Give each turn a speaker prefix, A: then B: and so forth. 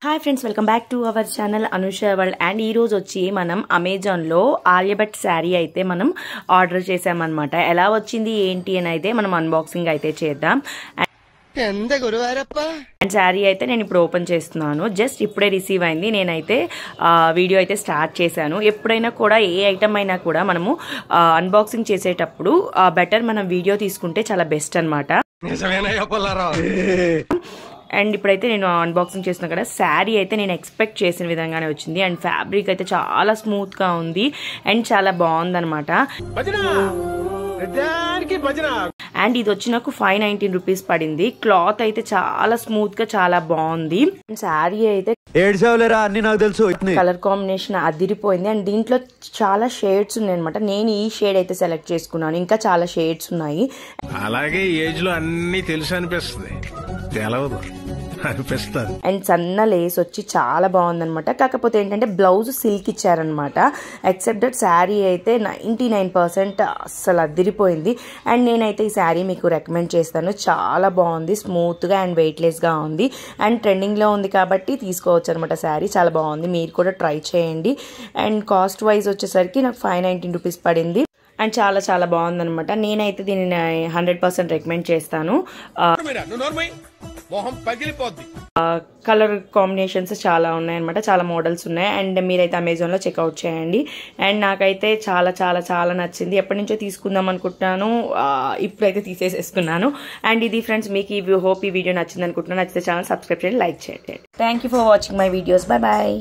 A: Hi friends, welcome back to our channel Anusha world. And ఈ రోజు వచ్చి మనం అమెజాన్లో ఆర్యభట్ శారీ అయితే మనం ఆర్డర్ చేసామన్నమాట. ఎలా వచ్చింది ఏంటి అని అయితే మనం అన్బాక్సింగ్ అయితే చేద్దాం. అండ్ శారీ అయితే నేను ఇప్పుడు ఓపెన్ చేస్తున్నాను. జస్ట్ ఇప్పుడే రిసీవ్ అయింది. నేనైతే వీడియో అయితే స్టార్ట్ చేశాను. ఎప్పుడైనా కూడా ఏ ఐటమ్ అయినా కూడా మనము అన్బాక్సింగ్ చేసేటప్పుడు బెటర్ మనం వీడియో తీసుకుంటే చాలా బెస్ట్ అనమాట. అండ్ ఇప్పుడైతే నేను అన్బాక్సింగ్ చేస్తున్నా కదా, శారీ అయితే నేను ఎక్స్పెక్ట్ చేసిన విధంగానే వచ్చింది. అండ్ ఫ్యాబ్రిక్ అయితే చాలా స్మూత్గా ఉంది అండ్ చాలా బాగుందనమాట. అండ్ ఇది వచ్చి నాకు 519 రూపీస్ పడింది. క్లాత్ అయితే చాలా స్మూత్ గా చాలా బాగుంది. శారీ అయితే
B: నాకు తెలుసు
A: కలర్ కాంబినేషన్ అదిరిపోయింది. అండ్ దీంట్లో చాలా షేడ్స్ ఉన్నాయి అనమాట. నేను ఈ షేడ్ అయితే సెలెక్ట్ చేసుకున్నాను. ఇంకా చాలా షేడ్స్ ఉన్నాయి.
C: అలాగే ఏజ్ లో అన్ని తెలుసు అనిపిస్తుంది.
A: అండ్ సన్న లేస్ వచ్చి చాలా బాగుందనమాట. కాకపోతే ఏంటంటే బ్లౌజ్ సిల్క్ ఇచ్చారనమాట. ఎక్సెప్ట్ దట్ శారీ అయితే 99% అస్సలు అదిరిపోయింది. అండ్ నేనైతే ఈ శారీ మీకు రికమెండ్ చేస్తాను. చాలా బాగుంది, స్మూత్గా అండ్ వెయిట్లెస్గా ఉంది. అండ్ ట్రెండింగ్లో ఉంది కాబట్టి తీసుకోవచ్చు అనమాట. శారీ చాలా బాగుంది, మీరు కూడా ట్రై చేయండి. అండ్ కాస్ట్ వైజ్ వచ్చేసరికి నాకు 519 రూపీస్ పడింది. అండ్ చాలా చాలా బాగుందనమాట. నేనైతే దీన్ని 100% రికమెండ్ చేస్తాను. కలర్ కాంబినేషన్స్ చాలా ఉన్నాయన్నమాట. చాలా మోడల్స్ ఉన్నాయి. అండ్ మీరైతే అమెజాన్లో చెక్అవుట్ చేయండి. అండ్ నాకైతే చాలా చాలా చాలా నచ్చింది. ఎప్పటి నుంచో తీసుకుందాం అనుకుంటున్నాను, ఇప్పుడైతే తీసేసుకున్నాను. అండ్ ఇది ఫ్రెండ్స్, మీకు హోప్ ఈ వీడియో నచ్చింది అనుకుంటున్నాను. నచ్చితే ఛానల్ సబ్స్క్రైబ్ చేయండి, లైక్ చేయండి. Thank you for watching my videos. Bye bye.